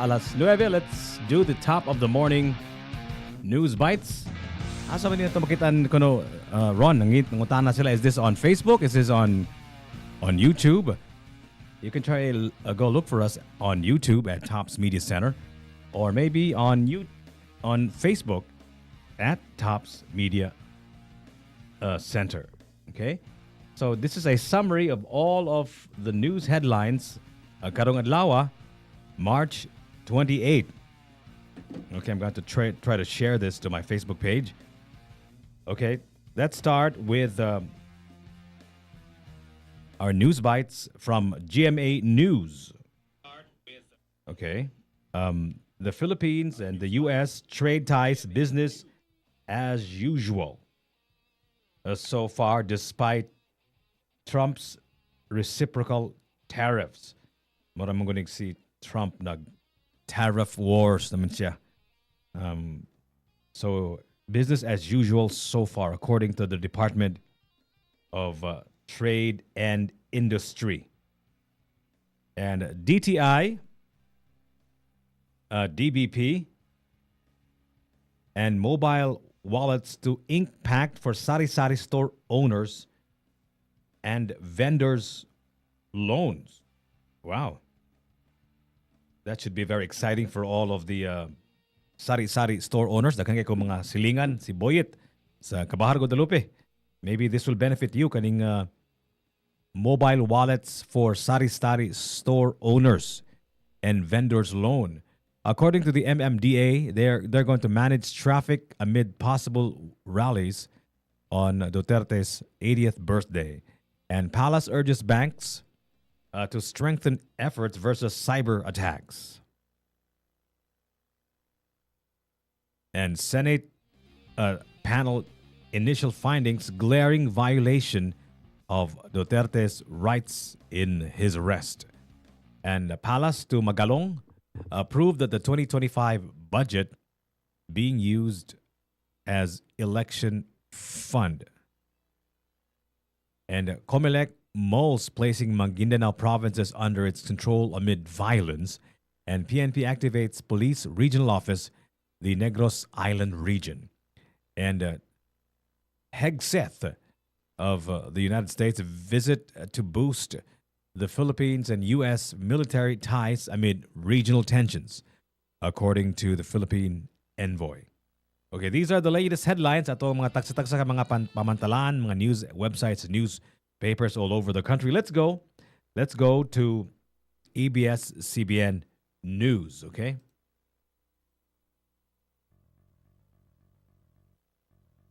alas 9. Let's do the top of the morning news bites. Asa ba niya ito makitaan ko no, Ron, nangutana sila, is this on Facebook? Is this on YouTube? You can try go look for us on YouTube at Tops Media Center, or maybe on Facebook at Tops Media Center. Okay? So this is a summary of all of the news headlines karong adlaw, March 28. Okay, I'm going to try to share this to my Facebook page. Okay, let's start with our news bites from GMA News. Okay, the Philippines and the U.S. trade ties business as usual. So far, despite Trump's reciprocal tariffs. Maraming gunig si Trump nag-tariff wars naman siya. So, business as usual so far, according to the Department of Trade and Industry. And DTI, DBP, and mobile wallets to ink pact for sari-sari store owners and vendors' loans. Wow. That should be very exciting for all of the sari-sari store owners. Daghang kay ko mga silingan, si Boyet sa Cabahar, Guadalupe. Maybe this will benefit you kaning mobile wallets for sari-sari store owners and vendors' loan. According to the MMDA, they're going to manage traffic amid possible rallies on Duterte's 80th birthday. And Palace urges banks to strengthen efforts versus cyber attacks. And Senate panel initial findings glaring violation of Duterte's rights in his arrest. And Palace to Magalong approved that the 2025 budget being used as election fund. And Comelec mulls placing Maguindanao provinces under its control amid violence, and PNP activates police regional office, the Negros Island region. And Hegseth of the United States visit to boost the Philippines and U.S. military ties amid regional tensions, according to the Philippine envoy. Okay, these are the latest headlines. Ato mga tagsa-tagsa ka mga pamantalaan, mga news websites, newspapers all over the country. Let's go to ABS-CBN News, okay?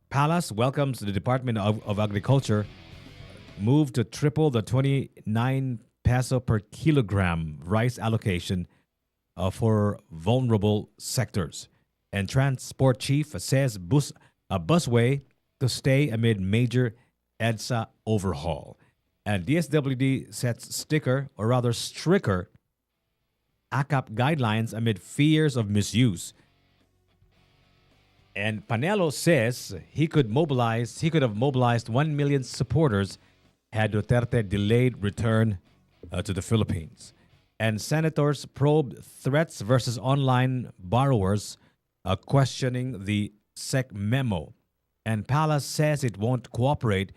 Palace welcomes the Department of Agriculture move to triple the 29 peso per kilogram rice allocation for vulnerable sectors. And Transport Chief says busway to stay amid major EDSA overhaul. And DSWD sets stricter ACAP guidelines amid fears of misuse. And Panelo says he could have mobilized 1 million supporters had Duterte delayed return to the Philippines. And senators probe threats versus online borrowers, questioning the SEC memo. And Palace says it won't cooperate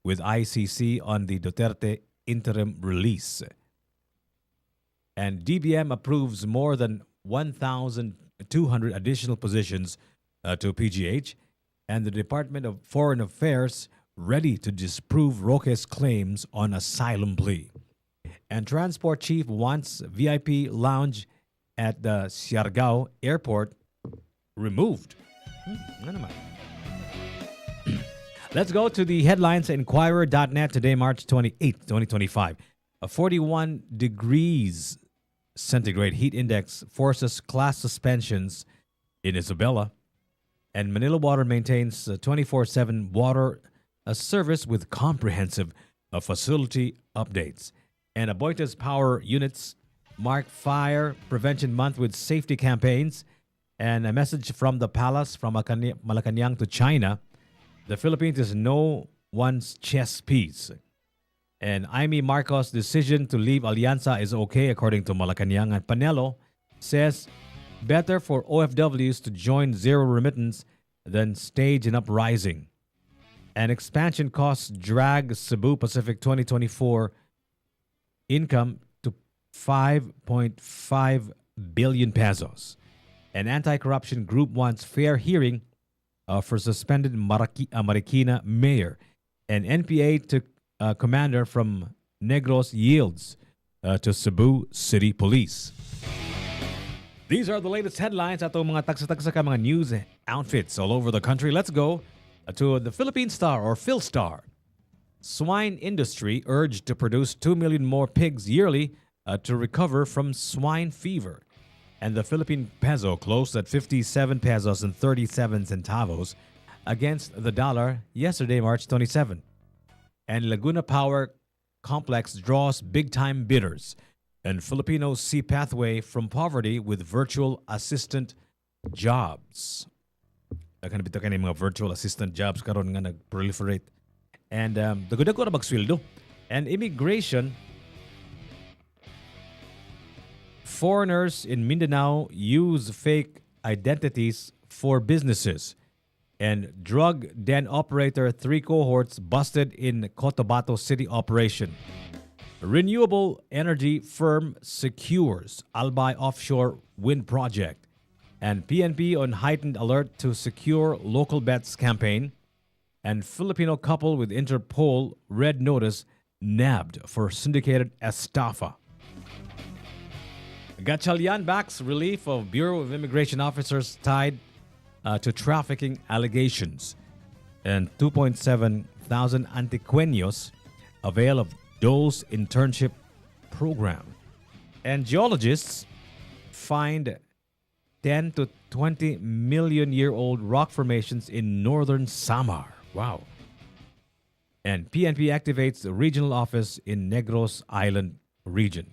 with ICC on the Duterte interim release. And DBM approves more than 1,200 additional positions to PGH. And the Department of Foreign Affairs ready to disprove Roque's claims on asylum plea. And Transport Chief wants VIP lounge at the Siargao Airport removed. Let's go to the headlines at Inquirer.net today, March 28, 2025. A 41 degrees centigrade heat index forces class suspensions in Isabela. And Manila Water maintains 24/7 water service with comprehensive facility updates. And Aboitiz Power Units mark Fire Prevention Month with safety campaigns. And a message from the palace from Malacanang to China. The Philippines is no one's chess piece. And Amy Marcos' decision to leave Alianza is okay, according to Malacanang. And Panelo says better for OFWs to join zero remittance than stage an uprising. And expansion costs drag Cebu Pacific 2024 income to 5.5 billion pesos. An anti-corruption group wants fair hearing for suspended Marikina mayor. And NPA took commander from Negros yields to Cebu City Police. These are the latest headlines at mga tagsa-tagsa ka mga news outfits all over the country. Let's go to the Philippine Star or PhilStar. Swine industry urged to produce 2 million more pigs yearly to recover from swine fever. And the Philippine peso closed at 57 pesos and 37 centavos against the dollar yesterday, March 27. And Laguna Power Complex draws big-time bidders. And Filipinos see pathway from poverty with virtual assistant jobs. Nakanabito ka mga virtual assistant jobs karon nga nag-proliferate. And dago-dago na magsweldo. And immigration, foreigners in Mindanao use fake identities for businesses. And drug den operator 3 cohorts busted in Cotabato City operation. Renewable energy firm secures Albay offshore wind project. And PNP on heightened alert to secure local bets campaign. And Filipino couple with Interpol red notice nabbed for syndicated estafa. Gatchalian backs relief of Bureau of Immigration officers tied to trafficking allegations. And 2.7 thousand Antiqueños avail of Dole's internship program. And geologists find 10 to 20 million year old rock formations in northern Samar. Wow. And PNP activates the regional office in Negros Island region.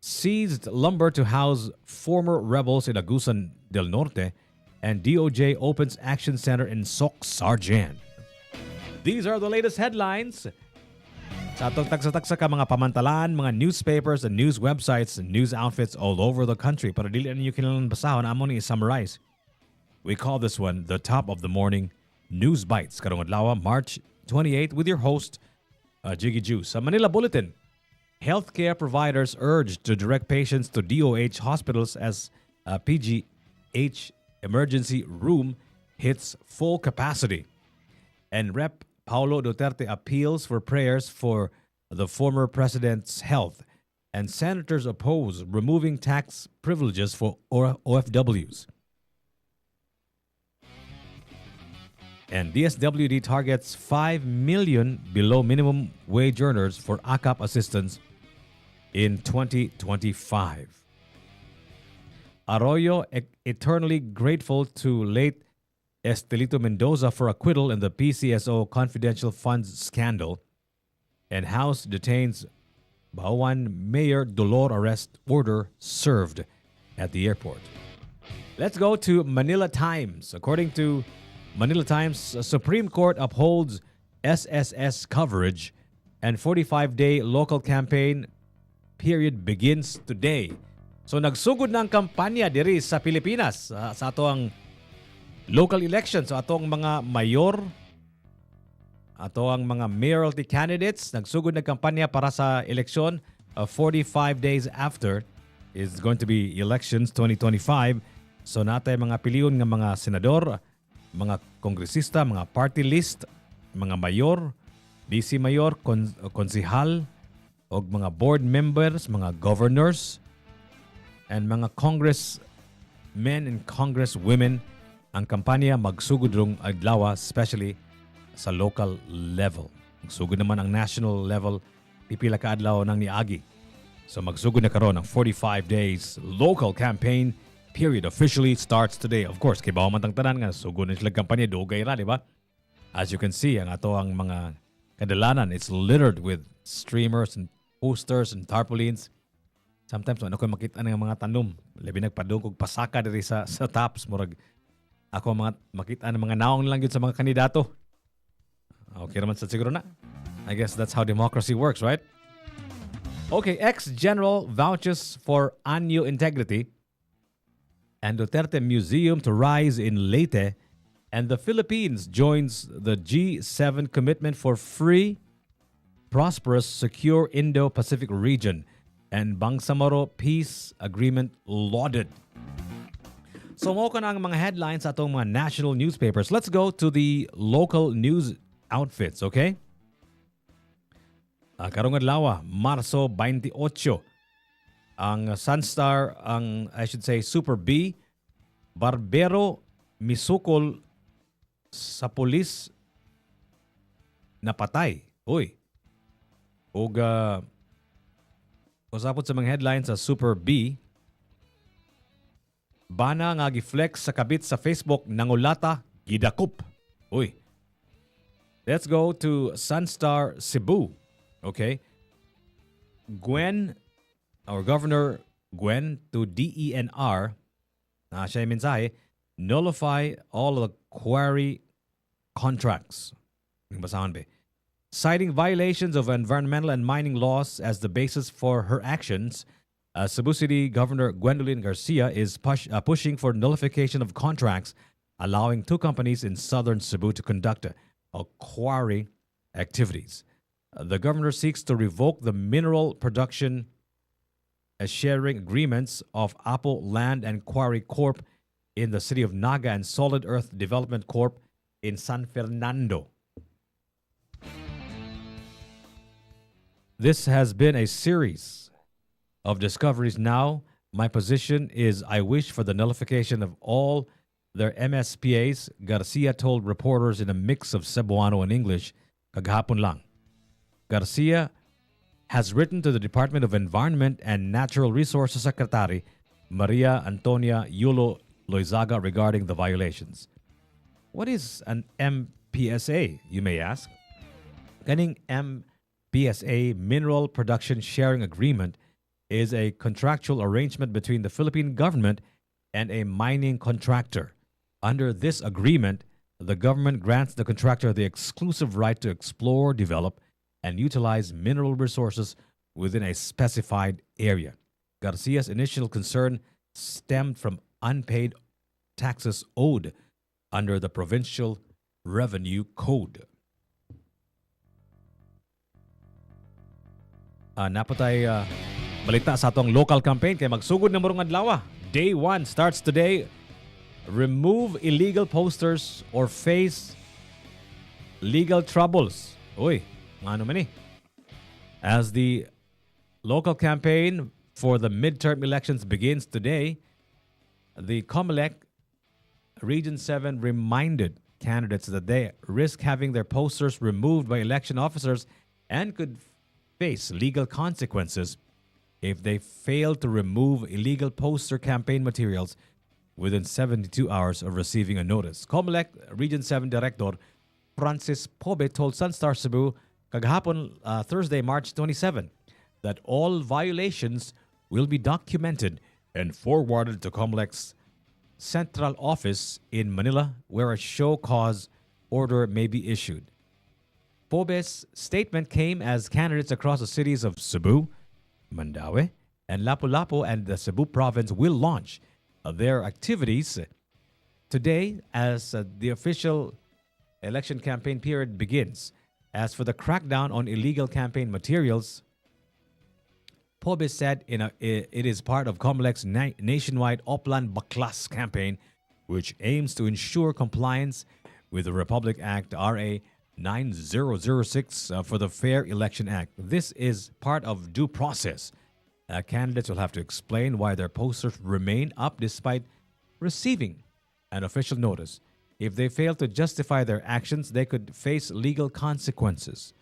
Seized lumber to house former rebels in Agusan del Norte, and DOJ opens action center in Soc Sargent. These are the latest headlines. Sa atong tagsa-tagsa ka mga pamantalaan, mga newspapers and news websites and news outfits all over the country. Para dili ninyo kailangan basahon, amo ni summarize. We call this one the Top of the Morning News Bites. Karong adlaw, March 28 with your host, Jiggy Ju. Sa Manila Bulletin, healthcare providers urged to direct patients to DOH hospitals as PGH emergency room hits full capacity. And Rep. Paulo Duterte appeals for prayers for the former president's health. And senators oppose removing tax privileges for OFWs. And DSWD targets 5 million below minimum wage earners for AKAP assistance in 2025. Arroyo eternally grateful to late Estelito Mendoza for acquittal in the PCSO confidential funds scandal. And House detains Bauan Mayor Dolor arrest order served at the airport. Let's go to Manila Times. According to Manila Times, Supreme Court upholds SSS coverage and 45-day local campaign period begins today. So nagsugod ng kampanya diri sa Pilipinas sa ato ang local elections. So atong mga mayor, ato ang mga mayoralty candidates, nagsugod ng kampanya para sa eleksyon. 45 days after is going to be elections 2025. So natay mga piliyon ng mga senador, mga kongresista, mga party list, mga mayor, DC mayor, konsihal, o mga board members, mga governors, and mga congressmen and congresswomen. Ang kampanya magsugod rong adlaw, especially sa local level. Magsugod naman ang national level, pipila ka adlaw ng niagi. So magsugod na karon ang 45 days local campaign period officially starts today. Of course, kay bawa man tang tanan nga sugod na sila kampanya dugay ra, di ba? As you can see, ang ato ang mga kadalanan, it's littered with streamers and posters and tarpaulins. Sometimes ano ko makita ng mga tanom, labi nagpadung kog pasaka diri sa tops murag ako mga makita ng mga naong lang yun sa mga kandidato. Okay naman sa siguro na. I guess that's how democracy works, right? Okay, ex-general vouches for Anyo integrity and Duterte Museum to rise in Leyte, and the Philippines joins the G7 commitment for free, prosperous, secure Indo-Pacific region, and Bangsamoro Peace Agreement lauded. So mo ka na ang mga headlines sa atong mga national newspapers. Let's go to the local news outfits, okay? Karong adlaw, Marso 28, ang Sunstar, ang I should say Super B, barbero misukol sa pulis napatay. Uy. Ug usapot sa mga headlines sa Super B, bana nga giflex sa kabit sa Facebook nangulata gidakup. Uy. Let's go to Sunstar Cebu. Okay. Gwen, our Governor Gwen, to DENR, siya yung mensahe, nullify all the quarry contracts. Basahan ba? Citing violations of environmental and mining laws as the basis for her actions, Cebu City Governor Gwendolyn Garcia is pushing for nullification of contracts, allowing two companies in southern Cebu to conduct quarry activities. The governor seeks to revoke the mineral production sharing agreements of Apple Land and Quarry Corp in the city of Naga and Solid Earth Development Corp in San Fernando. This has been a series of discoveries. Now, my position is I wish for the nullification of all their MSPAs, Garcia told reporters in a mix of Cebuano and English kagahapon lang. Garcia has written to the Department of Environment and Natural Resources Secretary Maria Antonia Yulo Loizaga regarding the violations. What is an MPSA, you may ask? Kaning MPSA, Mineral Production Sharing Agreement, is a contractual arrangement between the Philippine government and a mining contractor. Under this agreement, the government grants the contractor the exclusive right to explore, develop, and utilize mineral resources within a specified area. Garcia's initial concern stemmed from unpaid taxes owed under the Provincial Revenue Code. Napatay balita sa atong local campaign kay magsugod na morong adlaw. Day 1 starts today. Remove illegal posters or face legal troubles. Uy, ano man eh. As the local campaign for the midterm elections begins today, the COMELEC Region 7 reminded candidates that they risk having their posters removed by election officers and could face legal consequences if they fail to remove illegal poster campaign materials within 72 hours of receiving a notice. COMELEC Region 7 Director Francis Pobe told Sunstar Cebu kagahapon Thursday, March 27, that all violations will be documented and forwarded to COMELEC's central office in Manila, where a show cause order may be issued. Pobe's statement came as candidates across the cities of Cebu, Mandaue, and Lapu-Lapu and the Cebu province will launch their activities today as the official election campaign period begins. As for the crackdown on illegal campaign materials, Pobe said it is part of COMELEC's nationwide Oplan Baklas campaign, which aims to ensure compliance with the Republic Act RA 9006 for the Fair Election Act. This is part of due process. Candidates will have to explain why their posters remain up despite receiving an official notice. If they fail to justify their actions, they could face legal consequences,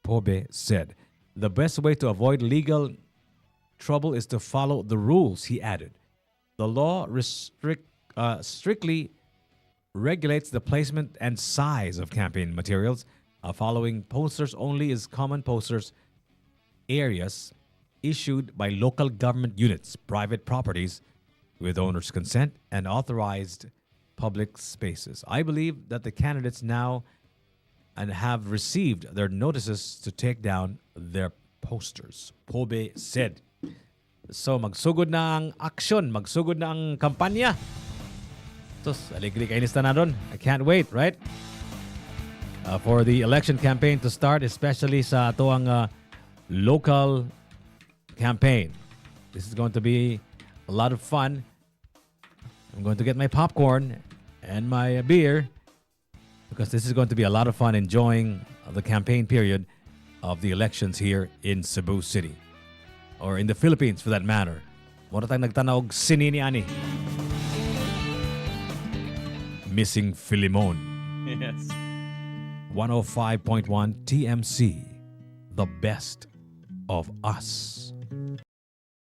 Pobe said. The best way to avoid legal trouble is to follow the rules, he added. The law strictly regulates the placement and size of campaign materials. Following posters only is common posters areas issued by local government units, private properties with owner's consent, and authorized public spaces. I believe that the candidates now and have received their notices to take down their posters. Pobe said. So magsugod na ang action, magsugod na ang kampanya. Tos, aligli kainis na ron. I can't wait, right? For the election campaign to start, especially sa ato ang local campaign. This is going to be a lot of fun. I'm going to get my popcorn and my beer because this is going to be a lot of fun enjoying the campaign period of the elections here in Cebu City. Or in the Philippines for that matter. Mura tayong nagtanaw og sinini ani. Missing Filimon. Yes. 105.1 TMC. The best of us.